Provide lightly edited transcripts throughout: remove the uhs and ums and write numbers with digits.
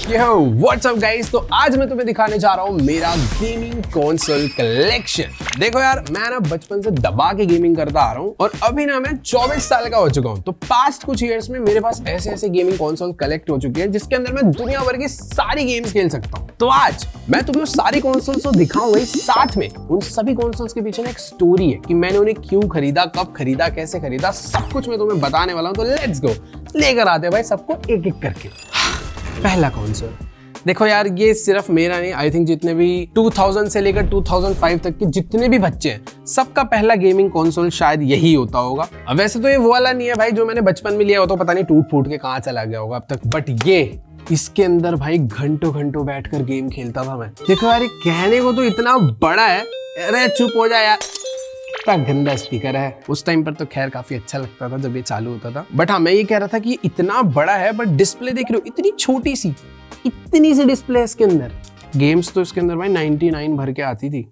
Yo what's up guys, तो आज मैं तुम्हें दिखाने जा रहा हूँ मेरा गेमिंग कंसोल कलेक्शन। देखो यार, मैं ना बचपन से दबा के गेमिंग करता आ रहा हूँ और अभी ना मैं 24 साल का हो चुका हूँ। तो पास्ट कुछ ईयर्स में मेरे पास ऐसे ऐसे गेमिंग कंसोल कलेक्ट हो चुके हैं जिसके अंदर मैं दुनिया भर की सारी गेम्स खेल सकता हूँ। तो आज मैं तुम्हें सारी कंसोल्स को दिखाऊंगा ही, साथ में उन सभी कंसोल्स के पीछे ना एक स्टोरी है कि मैंने उन्हें क्यों खरीदा, कब खरीदा, कैसे खरीदा, सब कुछ मैं तुम्हें बताने वाला हूँ। तो लेट्स गो, लेकर आते हैं भाई सबको एक एक करके। पहला कंसोल देखो यार, ये सिर्फ मेरा नहीं, आई थिंक जितने भी 2000 से लेकर 2005 तक के जितने भी बच्चे हैं सबका पहला गेमिंग कंसोल शायद यही होता होगा। अब वैसे तो ये वो वाला नहीं है भाई जो मैंने बचपन में लिया हो, तो पता नहीं टूट फूट के कहाँ चला गया होगा अब तक, बट ये इसके अंदर भाई घंटों घंटों बैठकर गेम खेलता था मैं। देखो यार, कहने को तो इतना बड़ा है, अरे चुप हो जा यार, इतना गंदा स्पीकर है। उस टाइम पर तो खैर काफी अच्छा लगता था जब ये चालू होता था, बट हाँ मैं ये कह रहा था कि इतना बड़ा है बट डिस्प्ले देख रहे हो, इतनी छोटी सी, इतनी सी डिस्प्ले है इसके अंदर। गेम्स तो इसके अंदर भाई 99 भर के आती थी।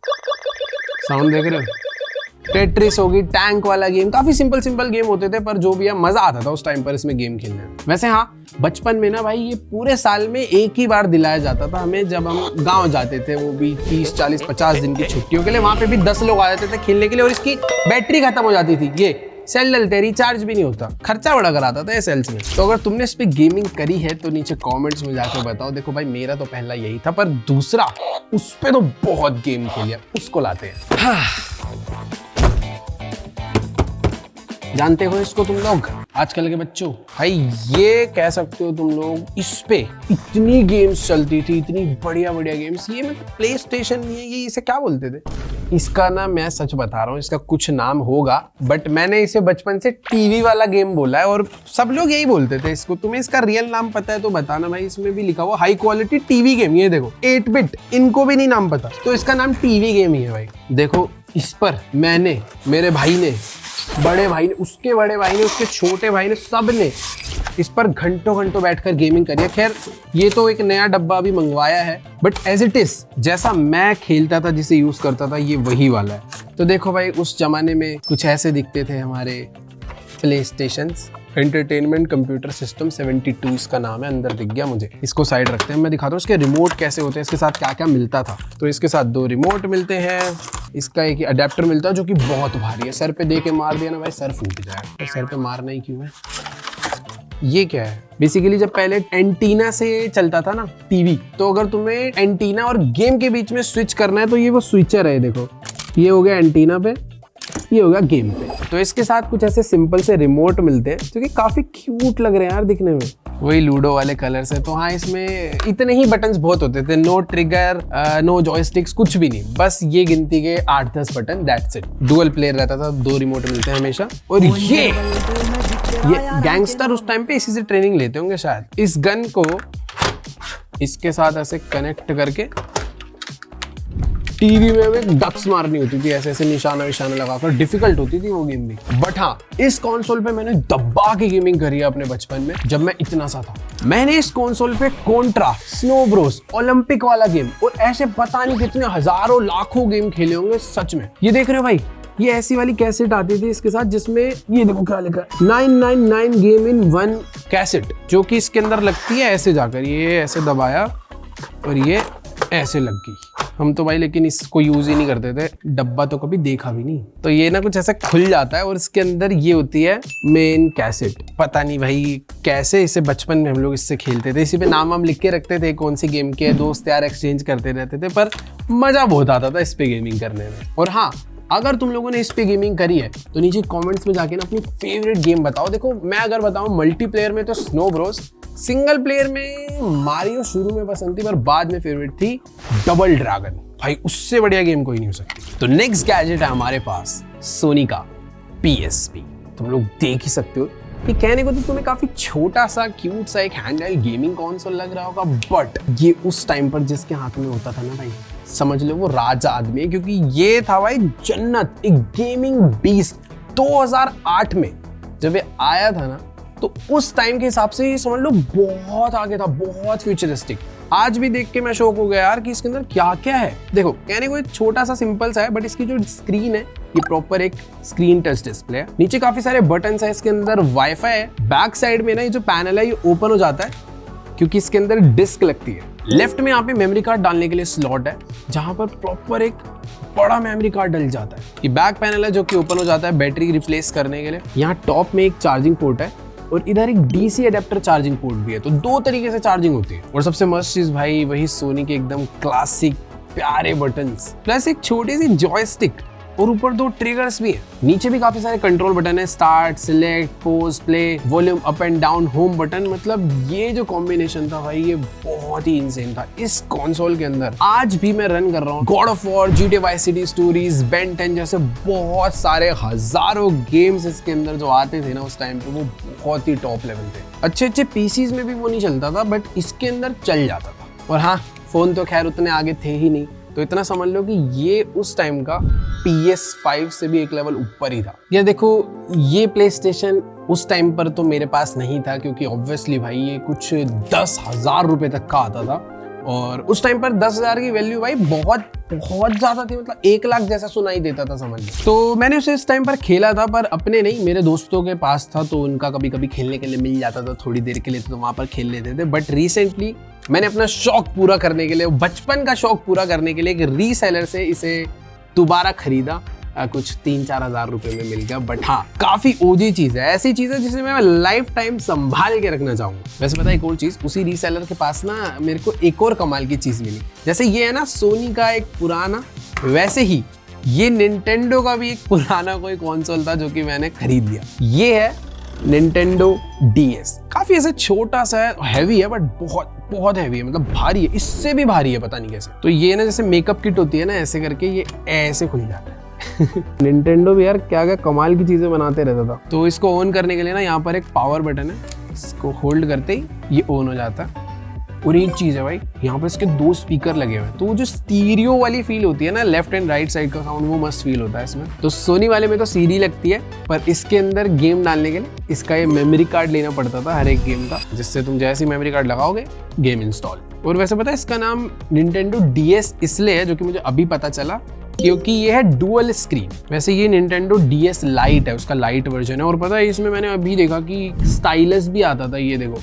साउंड देख रहे हो, टेट्रिस होगी, टैंक वाला गेम, काफी सिंपल गेम होते थे, पर जो भी है मजा आता था उस टाइम पर इसमें गेम खेलने में। वैसे हाँ, बचपन में ना भाई ये पूरे साल में एक ही बार दिलाया जाता था हमें, जब हम गांव जाते थे, वो भी 30, 40, 50 दिन की छुट्टियों के लिए। वहां पे भी 10 लोग आ जाते थे खेलने के लिए और इसकी बैटरी खत्म हो जाती थी। ये सेल डलते, रिचार्ज भी नहीं होता, खर्चा बड़ा कराता था ये सेल्स में। तो अगर तुमने इस पे गेमिंग करी है तो नीचे कमेंट्स में जाकर बताओ। देखो भाई, मेरा तो पहला यही था, पर दूसरा उस पे तो बहुत गेम खेलिया, उसको लाते हैं। जानते हो इसको तुम लोग, आजकल के बच्चों, भाई ये कह सकते हो तुम लोग, इस पे इतनी गेम्स चलती थी, इतनी बढ़िया बढ़िया गेम्स। ये मतलब प्ले स्टेशन नहीं है, ये इसे क्या बोलते थे, इसका ना मैं सच बता रहा हूँ, इसका कुछ नाम होगा, बट मैंने इसे बचपन से टीवी वाला गेम बोला है और सब लोग यही बोलते थे इसको। तुम्हें इसका रियल नाम पता है तो बताना भाई। इसमें भी लिखा हुआ हाई क्वालिटी टीवी गेम, ये देखो 8 बिट, इनको भी नहीं नाम पता, तो इसका नाम टीवी गेम ही है भाई। देखो इस पर मैंने, मेरे भाई ने, बड़े भाई ने, उसके बड़े भाई ने, उसके छोटे भाई ने, सब ने इस पर घंटों घंटों बैठकर गेमिंग करी है। खैर ये तो एक नया डब्बा भी मंगवाया है, बट एज इट इज जैसा मैं खेलता था, जिसे यूज करता था, ये वही वाला है। तो देखो भाई, उस जमाने में कुछ ऐसे दिखते थे हमारे play stations. Entertainment computer system 72 इसका नाम है, अंदर दिख गया मुझे। इसको साइड रखते हैं, मैं दिखाता हूँ इसके रिमोट कैसे होते हैं, इसके साथ क्या क्या मिलता था। तो इसके साथ 2 रिमोट मिलते हैं, इसका एक अडेप्टर मिलता है जो कि बहुत भारी है, सर पे दे के मार दिया ना भाई सर फूट जाएगा। तो सर पे मारना ही क्यों है। ये क्या है, बेसिकली जब पहले एंटीना से चलता था ना टीवी, तो अगर तुम्हें एंटीना और गेम के बीच में स्विच करना है तो ये वो स्विचर है। देखो ये हो गया एंटीना पे, ये होगा गेम पे। तो इसके साथ कुछ ऐसे सिंपल से रिमोट मिलते हैं जो कि काफी क्यूट लग रहे हैं यार दिखने में, वही लूडो वाले कलर से। तो हाँ, इसमें इतने ही बटन्स बहुत होते थे, नो ट्रिगर, नो जॉयस्टिक्स, कुछ भी नहीं, बस ये गिनती के 8-10 button, that's it. Dual player रहता था, 2 रिमोट मिलते हैं हमेशा। और ये गैंगस्टर उस टाइम पे इसी से ट्रेनिंग लेते होंगे शायद। इस गन को इसके साथ ऐसे कनेक्ट करके टीवी में हमें डक्स मारनी होती थी, ऐसे ऐसे निशाना विशाना लगाकर। डिफिकल्ट होती थी वो गेम भी, बट हाँ इस कंसोल पे मैंने दबा की गेमिंग करी है अपने बचपन में, जब मैं इतना सा था। मैंने इस कंसोल पे कॉन्ट्रा, स्नो ब्रोस, ओलंपिक वाला गेम और ऐसे पता नहीं कितने हजारों लाखों गेम खेले होंगे सच में। ये देख रहे हो भाई, ये ऐसी वाली कैसेट आती थी इसके साथ, जिसमें ये देखो क्या लिखा है, 999 गेम इन 1 कैसेट, जो कि इसके अंदर लगती है ऐसे जाकर, ये ऐसे दबाया और ये ऐसे लग गई। हम तो भाई लेकिन इसको यूज ही नहीं करते थे, डब्बा तो कभी देखा भी नहीं। तो ये ना कुछ ऐसा खुल जाता है और इसके अंदर ये होती है मेन कैसेट। पता नहीं भाई कैसे इसे बचपन में हम लोग इससे खेलते थे, इसी पे नाम हम लिख के रखते थे कौन सी गेम के, दोस्त यार एक्सचेंज करते रहते थे, पर मजा बहुत आता था इस पे गेमिंग करने में। और हाँ, अगर तुम लोगों ने इस पे गेमिंग करी है तो नीचे कमेंट्स में जाके ना अपनी फेवरेट गेम बताओ। देखो मैं अगर बताऊं, मल्टीप्लेयर में तो स्नो ब्रोस, सिंगल प्लेयर में मारियो शुरू में पसंद थी, पर बाद में फेवरेट थी डबल ड्रैगन। भाई उससे बढ़िया गेम कोई नहीं हो सकती। तो नेक्स्ट गैजेट है हमारे पास सोनी का PSP। तुम लोग देख ही सकते हो, ये कहने को तो तुम्हें काफी छोटा सा क्यूट सा एक हैंडहेल्ड गेमिंग कंसोल लग रहा होगा, बट ये उस टाइम पर जिसके हाथ में होता था ना भाई, समझ लो वो राजा आदमी है, क्योंकि ये था भाई जन्नत, एक गेमिंग बीस्ट। 2008 में जब ये आया था ना, तो उस टाइम के हिसाब से ये समझ लो बहुत आगे था, बहुत फ्यूचरिस्टिक। आज भी देख के मैं शौक हो गया यार कि इसके अंदर क्या क्या है। देखो कहने को एक छोटा सा सिंपल सा है, बट इसकी जो स्क्रीन है ये प्रॉपर एक स्क्रीन टच डिस्प्ले है। नीचे काफी सारे बटन्स है, इसके अंदर वाईफाई है। बैक साइड में ना ये जो पैनल है ये ओपन हो जाता है, क्योंकि इसके अंदर डिस्क लगती है। लेफ्ट में यहाँ पे मेमोरी कार्ड डालने के लिए स्लॉट है, जहां पर प्रॉपर एक बड़ा मेमोरी कार्ड डल जाता है। ये बैक पैनल है जो कि ओपन हो जाता है बैटरी रिप्लेस करने के लिए। यहाँ टॉप में एक चार्जिंग पोर्ट है और इधर एक डीसी अडेप्टर चार्जिंग पोर्ट भी है, तो 2 तरीके से चार्जिंग होती है। और सबसे मस्त चीज भाई वही सोनी के एकदम क्लासिक प्यारे बटन्स, प्लस एक छोटी सी जॉयस्टिक और ऊपर 2 ट्रिगर्स भी हैं। नीचे भी काफी सारे कंट्रोल बटन है, start, select, pause, play, volume up and down, home button. मतलब ये जो कॉम्बिनेशन था भाई ये बहुत ही इंसेन था इस कंसोल के अंदर। आज भी मैं रन कर रहा हूँ God of war, GTA Vice City stories, Ben 10 जैसे बहुत सारे हजारों गेम्स इसके अंदर जो आते थे ना उस टाइम पे, वो बहुत ही टॉप लेवल थे। अच्छे पीसीज में भी वो नहीं चलता था, बट इसके अंदर चल जाता था। और हाँ, फोन तो खैर उतने आगे थे ही नहीं, तो इतना समझ लो कि ये उस टाइम का PS5 से भी एक लेवल ऊपर ही था। ये देखो, ये PlayStation उस टाइम पर तो मेरे पास नहीं था, क्योंकि ऑब्वियसली भाई ये कुछ 10,000 रुपए तक का आता था। और उस टाइम पर 10,000 की वैल्यू भाई बहुत ज्यादा थी, मतलब 1 लाख जैसा सुनाई देता था समझ लो। तो मैंने उसे इस टाइम पर खेला था, पर अपने नहीं, मेरे दोस्तों के पास था, तो उनका कभी कभी खेलने के लिए मिल जाता था थोड़ी देर के लिए, तो वहां पर खेल लेते थे। बट रिसेंटली मैंने अपना शौक पूरा करने के लिए, बचपन का शौक पूरा करने के लिए एक रीसेलर से इसे दोबारा खरीदा। कुछ 3-4 हज़ार रुपए में मिल गया। बट हाँ, काफी ओजी चीज है, ऐसी चीज है जिसे मैं लाइफ टाइम संभाल के रखना चाहूंगा। वैसे पता है एक और चीज, उसी रीसेलर के पास ना मेरे को एक और कमाल की चीज मिली। जैसे ये है ना सोनी का एक पुराना, वैसे ही ये निंटेंडो का भी एक पुराना कोई कंसोल था जो कि मैंने खरीद लिया। ये है निंटेंडो DS। काफी ऐसे छोटा सा है, हैवी है, बट बहुत हैवी है, मतलब भारी है, इससे भी भारी है, पता नहीं कैसे। तो ये ना जैसे मेकअप किट होती है ना, ऐसे करके ये ऐसे खुल जाता है। निंटेंडो भी यार क्या क्या कमाल की चीजें बनाते रहता था। तो इसको ऑन करने के लिए ना यहाँ पर एक पावर बटन है, इसको होल्ड करते ही ये ऑन हो जाता है। और एक चीज है भाई, यहाँ पर इसके 2 स्पीकर लगे हुए हैं, तो वो जो स्टीरियो वाली फील होती है ना, लेफ्ट एंड राइट साइड का साउंड, वो मस्त फील होता है इसमें। तो सोनी वाले में तो सीडी लगती है, पर इसके अंदर गेम डालने के लिए इसका ये मेमोरी कार्ड लेना पड़ता था हर एक गेम का, जिससे तुम जैसे मेमोरी कार्ड लगाओगे गेम इंस्टॉल। और वैसे पता है इसका नाम निंटेंडो DS इसलिए है, जो कि मुझे अभी पता चला, क्योंकि ये है डुअल स्क्रीन। वैसे ये निंटेंडो DS लाइट है, उसका लाइट वर्जन है। और पता है इसमें मैंने अभी देखा कि स्टाइलस भी आता था, ये देखो।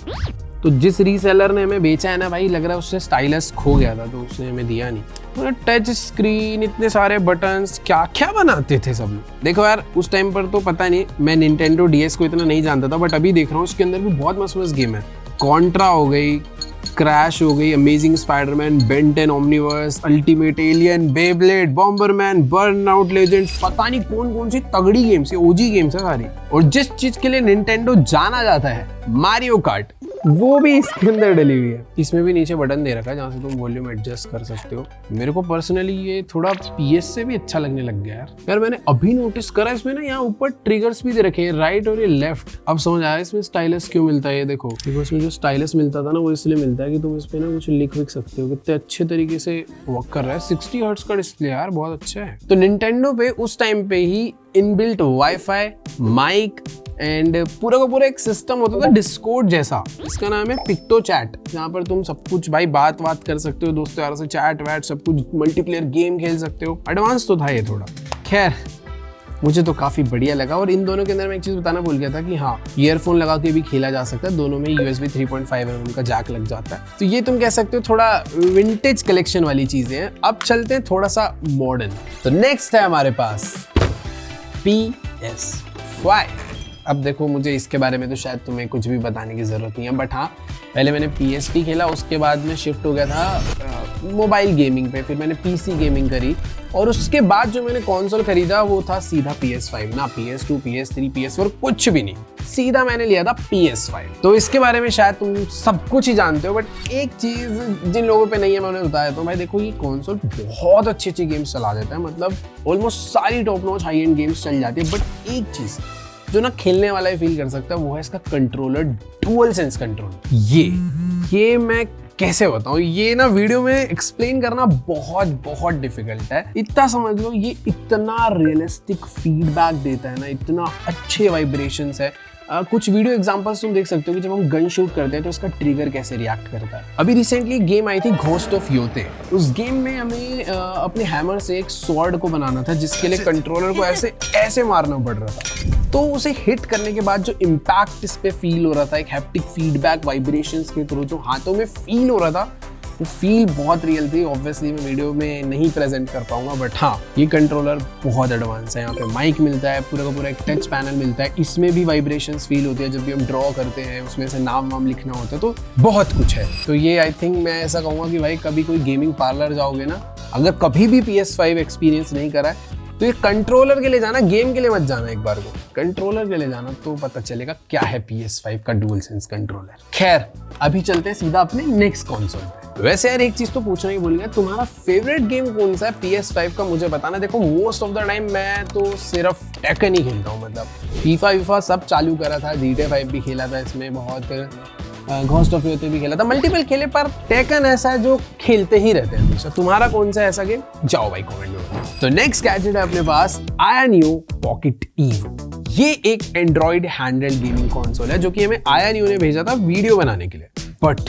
तो जिस रीसेलर ने हमें बेचा है ना भाई, लग रहा है उससे स्टाइलस खो गया था, तो उसने हमें दिया नहीं। तो टच स्क्रीन, इतने सारे बटन्स, क्या क्या बनाते थे सब लोग। देखो यार, उस टाइम पर तो पता नहीं, मैं निंटेंडो DS को इतना नहीं जानता था, बट अभी देख रहा हूँ इसके अंदर भी बहुत मस्त गेम है। कॉन्ट्रा हो गई, क्रैश हो गई, Amazing Spiderman, Ben 10 Omniverse, Ultimate Alien, Beyblade, Bomberman, Burnout Legends, पता नहीं कौन सी तगड़ी गेम्स है, ओजी गेम्स है सारी। और जिस चीज के लिए निंटेंडो जाना जाता है, मारियो कार्ट, वो भी इसके अंदर डली हुई है। इसमें भी नीचे बटन दे रखा है जहाँ से तुम वॉल्यूम एडजस्ट कर सकते हो। मेरे को पर्सनली ये थोड़ा PS से भी अच्छा लगने लग गया यार। मैंने अभी नोटिस करा इसमें ना यहाँ ऊपर ट्रिगर्स भी दे रखे हैं, राइट और ये लेफ्ट। अब समझ आया इसमें स्टाइलस क्यों मिलता है। ये देखो, देखो इसमें जो स्टाइलस मिलता था ना, वो इसलिए मिलता है कि तुम इस पे ना कुछ लिख सकते हो। कितने अच्छे तरीके से वर्क कर रहा है। 60 हर्ट्ज का डिस्प्ले यार, बहुत अच्छा है। तो निंटेंडो पे उस टाइम पे ही इनबिल्ट वाईफाई, माइक एंड पूरा का पूरा एक सिस्टम होता था डिस्कॉर्ड जैसा। इसका नाम है पिक्टो चैट, जहाँ पर तुम सब कुछ भाई बात कर सकते हो दोस्तों यारों से, चैट वैट सब कुछ, मल्टीप्लेयर गेम खेल सकते हो। एडवांस तो था ये थोड़ा, खैर मुझे तो काफी बढ़िया लगा। और इन दोनों के अंदर मैं एक चीज बताना भूल गया था कि हाँ, ईयरफोन लगा के भी खेला जा सकता है। दोनों में USB 3.5mm का जैक लग जाता है। तो ये तुम कह सकते हो थोड़ा विंटेज कलेक्शन वाली चीजें हैं। अब चलते हैं थोड़ा सा मॉडर्न। तो नेक्स्ट है हमारे पास PS5। अब देखो, मुझे इसके बारे में तो शायद तुम्हें कुछ भी बताने की जरूरत नहीं है, बट हाँ, पहले मैंने PSP खेला, उसके बाद में शिफ्ट हो गया था मोबाइल गेमिंग पे, फिर मैंने PC गेमिंग करी, और उसके बाद जो मैंने कंसोल खरीदा वो था सीधा PS5, ना PS2, PS3, PS4 कुछ भी नहीं, सीधा मैंने लिया था PS5। तो इसके बारे में शायद तुम सब कुछ ही जानते हो, बट एक चीज जिन लोगों पे नहीं है मैं उन्हें बताया तो भाई देखो, ये कंसोल बहुत अच्छी गेम्स चला देता है, मतलब ऑलमोस्ट सारी top notch high and games चल जाती है। बट एक चीज जो ना खेलने वाला ही फील कर सकता है, वो है इसका कंट्रोलर, डुअल सेंस कंट्रोलर। ये मैं कैसे बताऊं, ये ना वीडियो में एक्सप्लेन करना बहुत डिफिकल्ट है। इतना समझ लो, ये इतना रियलिस्टिक फीडबैक देता है ना, इतना अच्छे वाइब्रेशंस है कुछ वीडियो एग्जांपल्स तुम देख सकते हो कि जब हम गन शूट करते हैं तो इसका ट्रिगर कैसे रिएक्ट करता है। अभी रिसेंटली गेम आई थी घोस्ट ऑफ योते। उस गेम में हमें अपने हैमर से एक स्वॉर्ड को बनाना था जिसके लिए कंट्रोलर को ऐसे ऐसे मारना पड़ रहा था। तो उसे हिट करने के बाद जो इम्पैक्ट इस पे फील हो रहा था, एक हैप्टिक फीडबैक वाइब्रेशंस के थ्रू जो हाथों में फील हो रहा था, वो फील बहुत रियल थी। ऑब्वियसली मैं वीडियो में नहीं प्रेजेंट कर पाऊंगा, बट हाँ ये कंट्रोलर बहुत एडवांस है। यहाँ पे माइक मिलता है, पूरा का पूरा एक टच पैनल मिलता है, इसमें भी वाइब्रेशंस फील होती है जब भी हम ड्रॉ करते हैं, उसमें से नाम वाम लिखना होता है, तो बहुत कुछ है। तो ये आई थिंक मैं ऐसा कहूँगा कि भाई कभी कोई गेमिंग पार्लर जाओगे ना, अगर कभी भी PS5 एक्सपीरियंस नहीं करा है तो ये कंट्रोलर के लिए जाना, गेम के लिए मत जाना। एक बार को कंट्रोलर के लिए जाना तो पता चलेगा क्या है PS5 का डुअल सेंस कंट्रोलर। खैर अभी चलते हैं सीधा अपने नेक्स्ट कंसोल पे। वैसे यार एक चीज तो पूछना ही भूल गया, तुम्हारा फेवरेट गेम कौन सा है PS5 का, मुझे बताना। देखो मोस्ट ऑफ द टाइम मैं तो सिर्फ टेकन ही खेलता हूँ, मतलब FIFA सब चालू करा था, GTA 5 भी खेला था इसमें, बहुत घोस्ट ऑफ योते भी खेला था, मल्टीपल खेले, पर टेकन ऐसा है जो खेलते ही रहते हैं हमेशा। तुम्हारा कौन सा ऐसा गेम, जाओ भाई कमेंट में। तो नेक्स्ट गैजेट है अपने पास आयानियो पॉकेट ईवो। ये एक एंड्रॉइड हैंडहेल्ड गेमिंग कंसोल है जो कि हमें आयानियो ने भेजा था वीडियो बनाने के लिए। बट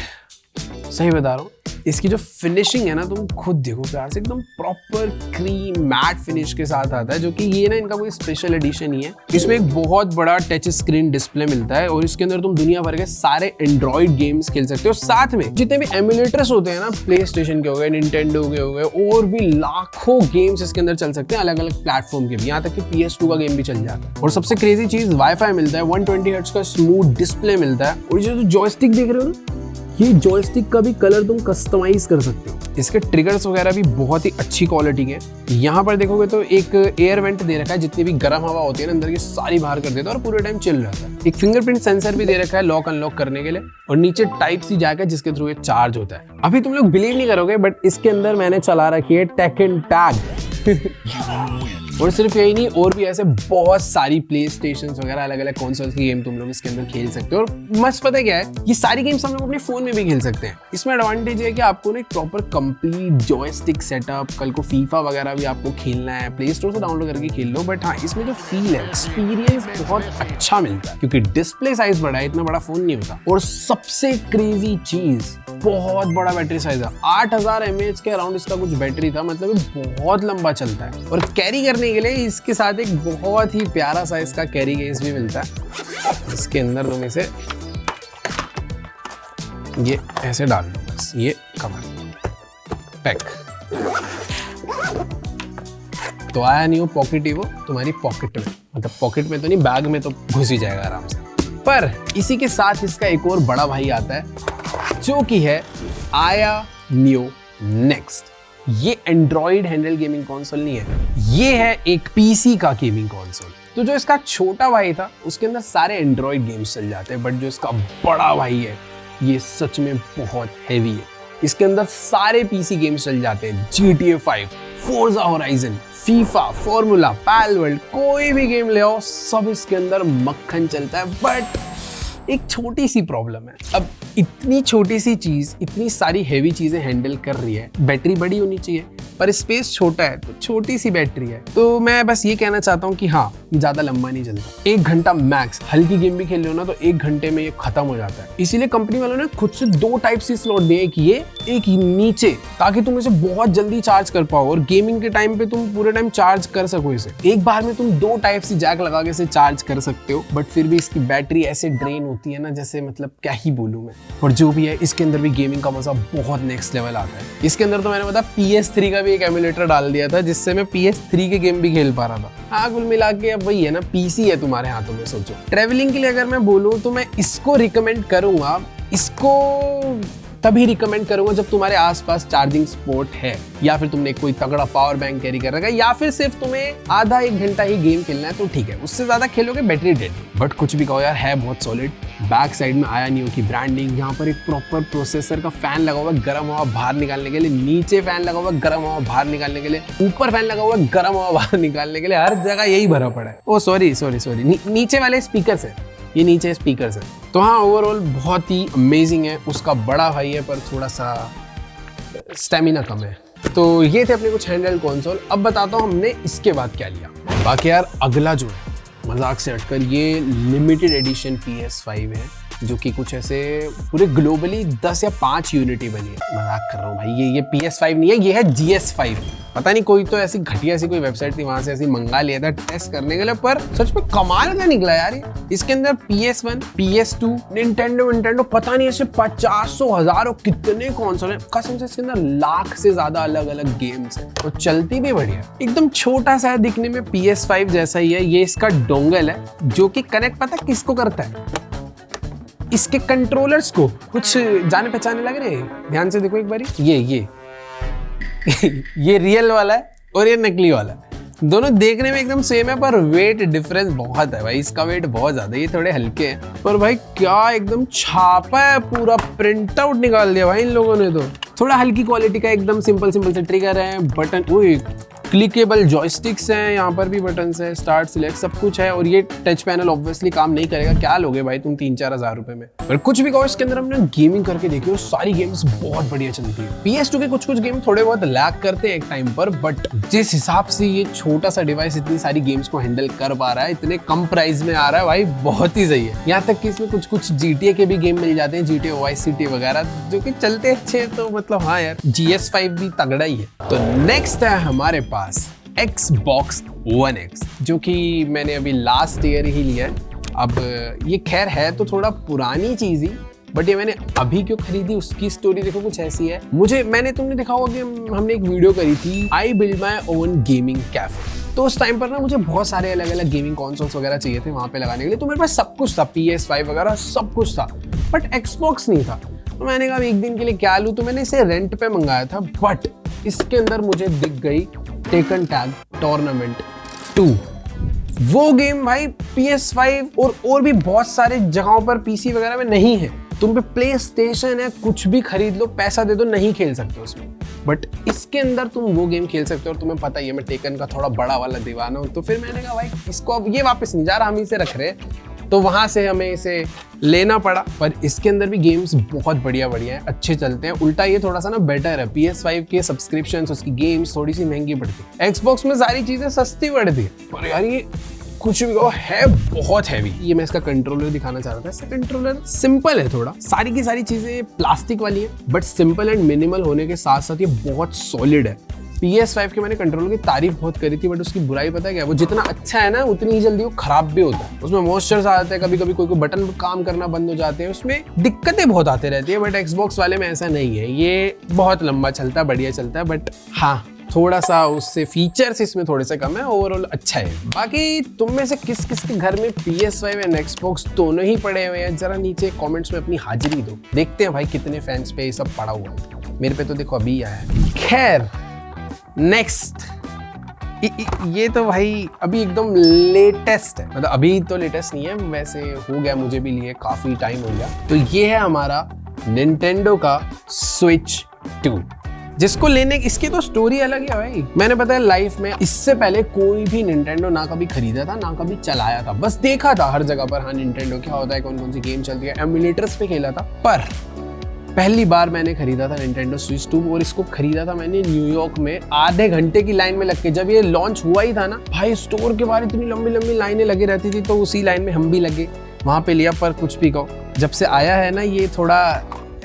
सही बता रहा हूँ, इसकी जो फिनिशिंग है ना, तुम खुद देखो प्यार से, एकदम प्रॉपर क्रीम मैट फिनिश के साथ आता है, जो कि ये ना इनका कोई स्पेशल एडिशन ही है। इसमें एक बहुत बड़ा टच स्क्रीन डिस्प्ले मिलता है और इसके अंदर तुम दुनिया भर के सारे एंड्रॉइड गेम्स खेल सकते हो। साथ में जितने भी एमुलेटर्स होते हैं ना, प्ले स्टेशन के हो गए, निंटेंडो के हो गए, और भी लाखों गेम्स इसके अंदर चल सकते हैं, अलग अलग प्लेटफॉर्म के भी, यहाँ तक कि PS2 का गेम भी चल जाता है। और सबसे क्रेजी चीज, वाईफाई मिलता है, 120 हर्ट्ज का स्मूथ डिस्प्ले मिलता है, और ये जो जॉयस्टिक देख रहे हो ना, ये जॉयस्टिक का भी कलर तुम कस्टमाइज कर सकते हो। इसके ट्रिगर्स वगैरह भी बहुत ही अच्छी क्वालिटी के हैं। यहाँ पर देखोगे तो एक एयर वेंट दे रखा है, जितनी भी गर्म हवा होती है ना अंदर की सारी बाहर कर देता है और पूरे टाइम चिल रहता है। एक फिंगरप्रिंट सेंसर भी दे रखा है लॉक अनलॉक करने के लिए, और नीचे टाइप सी जैक है जिसके थ्रू ये चार्ज होता है। अभी तुम लोग बिलीव नहीं करोगे, बट इसके अंदर मैंने चला रखी है टेकन टैग। और सिर्फ यही नहीं, और भी ऐसे बहुत सारी प्ले स्टेशन वगैरह अलग अलग कंसोल्स की गेम तुम लोग इसके अंदर खेल सकते हो। और मस्त पता है क्या है, ये सारी गेम्स हम लोग अपने फोन में भी खेल सकते हैं। इसमें एडवांटेज है कि आपको ना एक प्रॉपर कंप्लीट जॉयस्टिक सेटअप, कल को फीफा वगैरह भी आपको खेलना है, प्ले स्टोर से डाउनलोड करके खेल लो। बट हाँ, इसमें जो फील है, एक्सपीरियंस बहुत अच्छा मिलता है, क्योंकि डिस्प्ले साइज बड़ा है, इतना बड़ा फोन नहीं होता। और सबसे क्रेजी चीज, बहुत बड़ा बैटरी साइज है, 8000 mAh के अराउंड इसका कुछ बैटरी था, मतलब बहुत लंबा चलता है। और कैरी करने के लिए इसके साथ एक बहुत ही प्यारा सा इसका कैरी केस भी मिलता है। इसके अंदर तुम इसे ये ऐसे डाल दो, बस ये कवर पैक। तो आयानियो पॉकेट ईवो तुम्हारी पॉकेट में, मतलब पॉकेट में तो नहीं, बैग में तो घुस ही जाएगा आराम से। पर इसी के साथ इसका एक और बड़ा भाई आता है जो कि है आयानियो नेक्स्ट। ये एंड्रॉइड हैंडल गेमिंग कंसोल नहीं है, ये है एक पीसी का गेमिंग कंसोल। तो जो इसका छोटा भाई था उसके अंदर सारे एंड्रॉइड गेम्स चल जाते हैं, बट जो इसका बड़ा भाई है ये सच में बहुत हैवी है। इसके अंदर सारे पीसी गेम्स चल जाते हैं, GTA 5, Forza Horizon, FIFA, Formula, Palworld, कोई भी गेम ले आओ, सब इसके अंदर मक्खन चलता है। बट एक छोटी सी प्रॉब्लम है, अब इतनी छोटी सी चीज इतनी सारी हैवी चीजें हैंडल कर रही है, बैटरी बड़ी होनी चाहिए, पर स्पेस छोटा है, तो छोटी सी बैटरी है। तो मैं बस ये कहना चाहता हूँ कि हाँ, ये ज्यादा लंबा नहीं चलता, 1 घंटा मैक्स। हल्की गेम भी खेल रहे हो ना तो 1 घंटे में ये खत्म हो जाता है। इसीलिए कंपनी वालों ने खुद से 2 टाइप सी स्लॉट दिए, एक ये, एक नीचे, ताकि तुम इसे बहुत जल्दी चार्ज कर पाओ और गेमिंग के टाइम पे तुम पूरे टाइम चार्ज कर सको इसे। एक बार में तुम 2 टाइप सी जैक लगा के इसे चार्ज कर सकते हो, बट फिर भी इसकी बैटरी ऐसे ड्रेन होती है ना, जैसे मतलब क्या ही बोलूं मैं। और जो भी है, इसके अंदर भी गेमिंग का मजा बहुत नेक्स्ट लेवल आता है। इसके अंदर तो मैंने पता PS3 का भी एक एमुलेटर डाल दिया था, जिससे मैं PS3 के गेम भी खेल पा रहा था। हाँ, कुल मिला के अब वही है ना, पीसी है तुम्हारे हाथों में। सोचो ट्रैवलिंग के लिए अगर मैं बोलूँ तो मैं इसको रिकमेंड करूंगा, इसको तभी रिकमेंड करूंगा जब तुम्हारे आसपास चार्जिंग स्पॉट है, या फिर तुमने कोई तगड़ा पावर बैंक कैरी कर रखा है, या फिर सिर्फ तुम्हें आधा 1 घंटा ही गेम खेलना है तो ठीक है, उससे ज्यादा खेलोगे बैटरी डेड। बट कुछ भी कहो यार, है बहुत सॉलिड। बैक साइड में आयानियो की ब्रांडिंग, यहाँ पर एक प्रॉपर प्रोसेसर का फैन लगा हुआ है गर्म हवा बाहर निकालने के लिए, नीचे फैन लगा हुआ है गर्म हवा बाहर निकालने के लिए, ऊपर फैन लगा हुआ है गर्म हवा बाहर निकालने के लिए, हर जगह यही भरा पड़ा है। ओ सॉरी, नीचे वाले स्पीकर है, ये नीचे स्पीकर है। तो हाँ, ओवरऑल बहुत ही अमेजिंग है। उसका बड़ा भाई है पर थोड़ा सा स्टेमिना कम है। तो ये थे अपने कुछ हैंडहेल्ड कंसोल। अब बताता हूँ हमने इसके बाद क्या लिया। बाकी यार अगला जो है मजाक से हटकर ये लिमिटेड एडिशन PS5 है जो कि कुछ ऐसे पूरे ग्लोबली 10 या 5 यूनिटी बनी है। मजाक कर रहा हूँ भाई, ये PS5 नहीं है, ये है GS5। पता नहीं कोई तो ऐसी घटिया सी कोई वेबसाइट थी, वहां से ऐसी मंगा लिया था टेस्ट करने के लिए, पर सच में कमाल का निकला यार ये। इसके अंदर PS1, PS2, निंटेंडो पता नहीं ऐसे 50 हजारों कितने कंसोल हैं कसम से। इसके अंदर लाख से ज्यादा अलग अलग गेम्स हैं और चलती भी बढ़िया। एकदम छोटा सा है, दिखने में PS5 जैसा ही है। ये इसका डोंगल है जो कि कनेक्ट पता किसको करता है, इसके कंट्रोलर्स को। कुछ जाने पहचाने लग रहे हैं, ध्यान से देखो एक बारी। ये ये रियल वाला है और ये नकली वाला है। दोनों देखने में एकदम सेम है पर वेट डिफरेंस बहुत है भाई। इसका वेट बहुत ज्यादा है, ये थोड़े हल्के हैं। पर भाई क्या एकदम छापा है, पूरा प्रिंट आउट निकाल दिया भाई इन लोगों ने तो। थोड़ा हल्की क्वालिटी का, एकदम सिंपल से ट्रिगर है, बटन क्लिकेबल जॉयस्टिक्स हैं, यहाँ पर भी बटन्स हैं, स्टार्ट सिलेक्ट सब कुछ है। और ये टच पैनल ऑब्वियसली काम नहीं करेगा, क्या लोगे भाई तुम 3-4 हज़ार रुपए में। पर कुछ भी कहो, इसके अंदर हमने गेमिंग करके देखी और सारी गेम्स बहुत बढ़िया चलती है। PS2 के कुछ गेम थोड़े बहुत लैग करते हैं एक टाइम पर, बट जिस हिसाब से ये छोटा सा डिवाइस इतनी सारी गेम्स को हैंडल कर पा रहा है, इतने कम प्राइस में आ रहा है भाई, बहुत ही सही है। यहाँ तक कि इसमें कुछ GTA के भी गेम मिल जाते हैं, GTA Vice City वगैरह, जो कि चलते अच्छे। तो मतलब हाँ यार, GS5 भी तगड़ा ही है। तो नेक्स्ट है हमारे पास Xbox One X, जो कि मैंने अभी लास्ट ईयर ही लिया है। अब ये खैर है तो थोड़ा पुरानी चीज ही, बट ये मैंने अभी क्यों खरीदी उसकी स्टोरी देखो कुछ ऐसी है। तुमने देखा होगा कि हमने एक वीडियो करी थी, I build my own gaming cafe. तो उस टाइम पर ना मुझे बहुत सारे अलग अलग गेमिंग कंसोल्स वगैरह चाहिए थे वहां पे लगाने के लिए। तो मेरे पास सब कुछ था, PS5 वगैरह सब कुछ था, बट Xbox नहीं था। तो मैंने कहा एक दिन के लिए क्या लूं, तो मैंने इसे रेंट पे मंगाया था। बट इसके अंदर मुझे दिख गई टेकन टैग टूर्नामेंट 2। वो गेम भाई PS5 और भी बहुत सारे जगहों पर PC वगैरह में नहीं है। तुम पे प्ले स्टेशन है, कुछ भी खरीद लो, पैसा दे दो, नहीं खेल सकते उसमें। बट इसके अंदर तुम वो गेम खेल सकते हो। और तुम्हें पता ही है मैं टेकन का थोड़ा बड़ा वाला दीवाना हूँ। तो फिर मैंने कहा भाई इसको अब ये वापस नहीं जा रहा, हम इसे रख रहे हैं। तो वहां से हमें इसे लेना पड़ा। पर इसके अंदर भी गेम्स बहुत बढ़िया हैं, अच्छे चलते हैं। उल्टा ये थोड़ा सा ना बेटर है। PS5 के सब्सक्रिप्शंस, उसकी गेम्स थोड़ी सी महंगी पड़ती है, Xbox में सारी चीजें सस्ती पड़ती है। पर यार ये कुछ भी कहो है बहुत हैवी। ये मैं इसका कंट्रोलर दिखाना चाह रहा था। इसका कंट्रोलर सिंपल है थोड़ा, सारी की सारी चीजें प्लास्टिक वाली है, बट सिंपल एंड मिनिमल होने के साथ साथ ये बहुत सॉलिड है। PS5 के मैंने कंट्रोलर की तारीफ बहुत करी थी, बट उसकी बुराई पता है क्या, वो जितना अच्छा है ना उतनी ही जल्दी वो खराब भी होता है। उसमें मॉइस्चर्स आ जाते हैं, कभी कभी कोई बटन काम करना बंद हो जाते हैं, उसमें दिक्कतें बहुत आते रहती है। बट Xbox वाले में ऐसा नहीं है, ये बहुत लंबा चलता है, बढ़िया चलता है। बट हाँ, थोड़ा सा उससे फीचर्स इसमें थोड़े से कम है, ओवरऑल अच्छा है। बाकी तुम में से किस किस के घर में PS5 एंड Xbox दोनों ही पड़े हुए हैं, जरा नीचे कमेंट्स में अपनी हाजिरी दो। देखते हैं भाई कितने फैंस पे ये सब पड़ा हुआ है। मेरे पे तो देखो अभी आया है। खैर नेक्स्ट, ये तो भाई अभी एकदम लेटेस्ट है, मतलब अभी तो लेटेस्ट नहीं है, वैसे हो गया मुझे भी लिए काफी टाइम हो गया। तो ये है हमारा Nintendo का Switch 2, जिसको लेने इसकी तो स्टोरी अलग है भाई। मैंने पता है लाइफ में इससे पहले कोई भी Nintendo ना कभी खरीदा था ना कभी चलाया था, बस देखा था हर जगह पर। हाँ, Nintendo क्या होता है, कौन कौन सी गेम चलती है, एमुलेटर्स पे खेला था। पर पहली बार मैंने खरीदा था Nintendo Switch 2 और इसको खरीदा था मैंने न्यूयॉर्क में आधे घंटे की लाइन में लग के। जब ये लॉन्च हुआ ही था ना भाई, स्टोर के बाहर इतनी लंबी लंबी लाइनें लगी रहती थी, तो उसी लाइन में हम भी लगे, वहां पे लिया। पर कुछ भी कहो, जब से आया है ना ये थोड़ा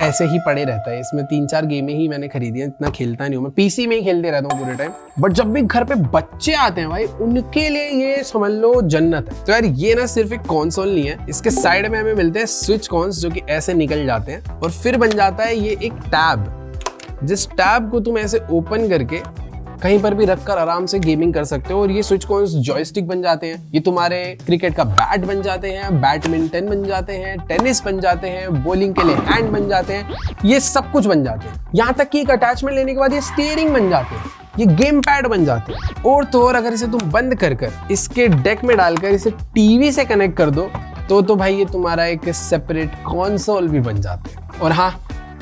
ऐसे ही पड़े रहता है। इसमें 3-4 गेमें ही मैंने खरीदी हैं, इतना खेलता नहीं हूँ मैं, PC में ही खेलते रहता हूँ पूरे टाइम। बट जब भी घर पे बच्चे आते हैं भाई, उनके लिए ये समझ लो जन्नत है। तो यार ये ना सिर्फ एक कंसोल नहीं है, इसके साइड में हमें मिलते हैं स्विच कॉन्स, जो कि ऐसे निकल जाते हैं और फिर बन जाता है ये एक टैब, जिस टैब को तुम ऐसे ओपन करके कहीं पर भी रखकर आराम से गेमिंग कर सकते हो। और ये स्विच कॉन्स जॉयस्टिक बन जाते हैं, ये तुम्हारे क्रिकेट का बैट बन जाते हैं, बैडमिंटन बन जाते हैं, टेनिस बन जाते हैं, बॉलिंग के लिए हैंड बन जाते हैं, ये सब कुछ बन जाते हैं। यहाँ तक कि एक अटैचमेंट लेने के बाद ये स्टीयरिंग बन जाते हैं, ये गेम पैड बन जाते हैं। और तो और अगर इसे तुम बंद कर इसके डेक में डालकर इसे टीवी से कनेक्ट कर दो तो भाई ये तुम्हारा एक सेपरेट कंसोल भी बन जाते हैं। और हाँ,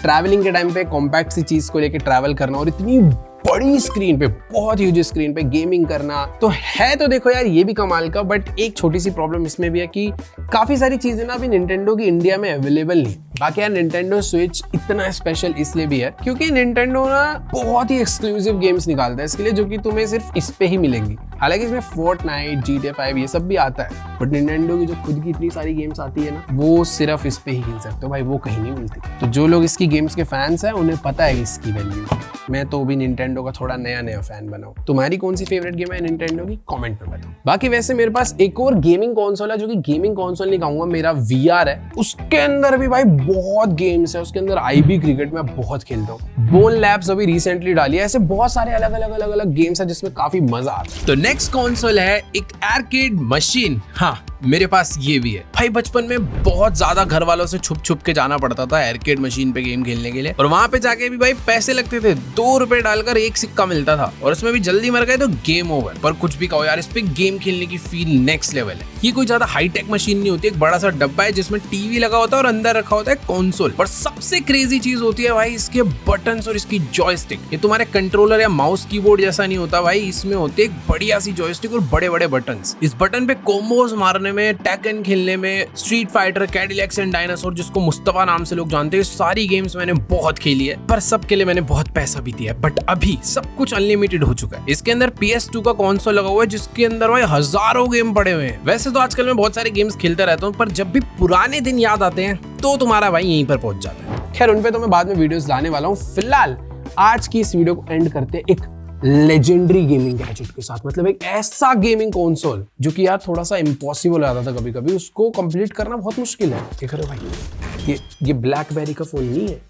ट्रैवलिंग के टाइम पे कॉम्पैक्ट सी चीज को लेके ट्रैवल करना और इतनी बड़ी स्क्रीन पे, बहुत ह्यूज स्क्रीन पे गेमिंग करना तो है। तो देखो यार ये भी कमाल का। बट एक छोटी सी प्रॉब्लम इसमें भी है कि काफी सारी चीजें ना अभी Nintendo की इंडिया में अवेलेबल नहीं। बाकी यार Nintendo Switch इतना स्पेशल इसलिए भी है क्योंकि Nintendo ना बहुत ही एक्सक्लूसिव गेम्स निकालता है इसके लिए, जो कि तुम्हें सिर्फ इस पे ही मिलेंगी। हालांकि इसमें फोर्टनाइट, GTA 5 ये सब भी आता है, बट निंटेंडो की जो खुद की इतनी सारी गेम्स आती है ना, वो सिर्फ इस पे ही खेल सकते हो भाई, वो कहीं नहीं मिलती। तो जो लोग इसकी गेम्स के फैंस हैं उन्हें पता है इसकी वैल्यू। मैं तो भी निंटेंडो का थोड़ा नया फैन बना हूं। तुम्हारी कौन सी फेवरेट गेम है निंटेंडो की, कमेंट में बताओ। बाकी वैसे मेरे पास एक और गेमिंग कंसोल है, जो कि गेमिंग कंसोल नहीं कहूंगा, मेरा VR है। उसके अंदर भी भाई बहुत गेम्स है। उसके अंदर IB क्रिकेट में बहुत खेलता हूँ। बोन लैब्स अभी रिसेंटली डाली है। ऐसे बहुत सारे अलग गेम्स है जिसमें काफी मजा आता है। तो नेक्स्ट कंसोल है एक आर्केड मशीन। हाँ, मेरे पास ये भी है भाई। बचपन में बहुत ज्यादा घर वालों से छुप के जाना पड़ता था आर्केड मशीन पे गेम खेलने के लिए, और वहां पे जाके भी भाई पैसे लगते थे। 2 रुपए डालकर 1 सिक्का मिलता था, और उसमें भी जल्दी मर गए तो गेम ओवर। पर कुछ भी कहो यार, इस पे गेम खेलने की फील नेक्स्ट लेवल है। ये कोई ज्यादा हाईटेक मशीन नहीं होती, एक बड़ा सा डब्बा है जिसमें टीवी लगा होता है और अंदर रखा होता है कंसोल। पर सबसे क्रेजी चीज होती है भाई इसके बटन्स और इसकी जॉयस्टिक। ये तुम्हारे कंट्रोलर या माउस कीबोर्ड जैसा नहीं होता भाई, इसमें होते एक बढ़िया सी जॉयस्टिक और बड़े बड़े बटन्स। इस बटन पे कॉम्बोज मारने में, टैकन खेलने में, street fighter, Cadillacs and dinosaur जिसको मुस्तफा नाम से लोग जानते हैं, सारी गेम्स मैंने बहुत खेली है। पर सबके लिए मैंने बहुत पैसा भी दिया है। बट अभी सब कुछ अनलिमिटेड हो चुका है। इसके अंदर PS2 का कंसोल लगा हुआ है, जिसके अंदर भाई हजारों गेम पड़े हुए हैं। वैसे तो आजकल मैं बहुत सारे गेम्स खेलता रहता हूँ, पर जब भी पुराने दिन याद आते हैं तो तुम्हारा भाई यहीं पर पहुंच जाता है। खैर, उन पे तो मैं बाद में वीडियोस लाने वाला हूँ। फिलहाल आज की इस वीडियो को एंड करते हैं एक लेजेंडरी गेमिंग गैजेट के साथ। मतलब एक ऐसा गेमिंग कंसोल जो कि यार थोड़ा सा इम्पॉसिबल आता था कभी कभी, उसको कंप्लीट करना बहुत मुश्किल है। देख रहे हो भाई, ये ब्लैकबेरी का फोन नहीं है,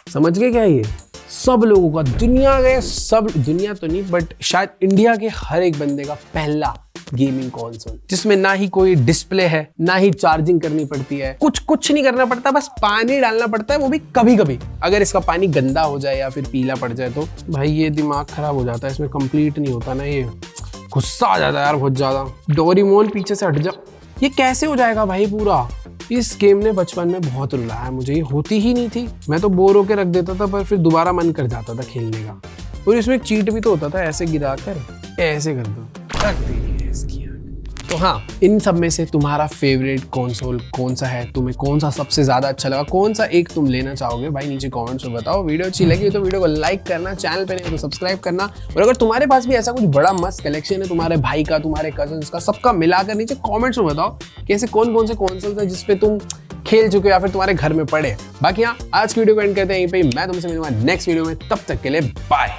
समझ गए क्या? ये सब लोगों का, दुनिया के सब, दुनिया तो नहीं बट शायद इंडिया के हर एक बंदे का पहला गेमिंग कंसोल, जिसमें ना ही कोई डिस्प्ले है, ना ही चार्जिंग करनी पड़ती है, कुछ नहीं करना पड़ता, बस पानी डालना पड़ता है, वो भी कभी कभी। अगर इसका पानी गंदा हो जाए या फिर पीला पड़ जाए तो भाई ये दिमाग खराब हो जाता है। इसमें कंप्लीट नहीं होता ना, ये गुस्सा आ जाता है यार बहुत ज्यादा। डोरेमोन पीछे से हट जा, ये कैसे हो जाएगा भाई पूरा? इस गेम ने बचपन में बहुत रुलाया मुझे, ये होती ही नहीं थी। मैं तो बोर होकर रख देता था, पर फिर दोबारा मन कर जाता था खेलने का। और इसमें एक चीट भी तो होता था, ऐसे गिरा कर ऐसे कर दो, रख देनी है इसकी। तो हाँ, इन सब में से तुम्हारा फेवरेट कंसोल कौन सा है? तुम्हें कौन सा सबसे ज्यादा अच्छा लगा? कौन सा एक तुम लेना चाहोगे भाई? नीचे कमेंट्स में बताओ। वीडियो अच्छी लगी तो वीडियो को लाइक करना, चैनल पे नहीं तो सब्सक्राइब करना। और अगर तुम्हारे पास भी ऐसा कुछ बड़ा मस्त कलेक्शन है, तुम्हारे भाई का, तुम्हारे कजन्स का, सबका मिलाकर नीचे कमेंट्स में बताओ कि ऐसे कौन से कंसोल्स है जिसपे तुम खेल चुके हो या फिर तुम्हारे घर में पड़े। बाकी हाँ, आज की वीडियो को एंड करते हैं यहीं पे। मैं तुमसे मिलूंगा नेक्स्ट वीडियो में, तब तक के लिए बाय।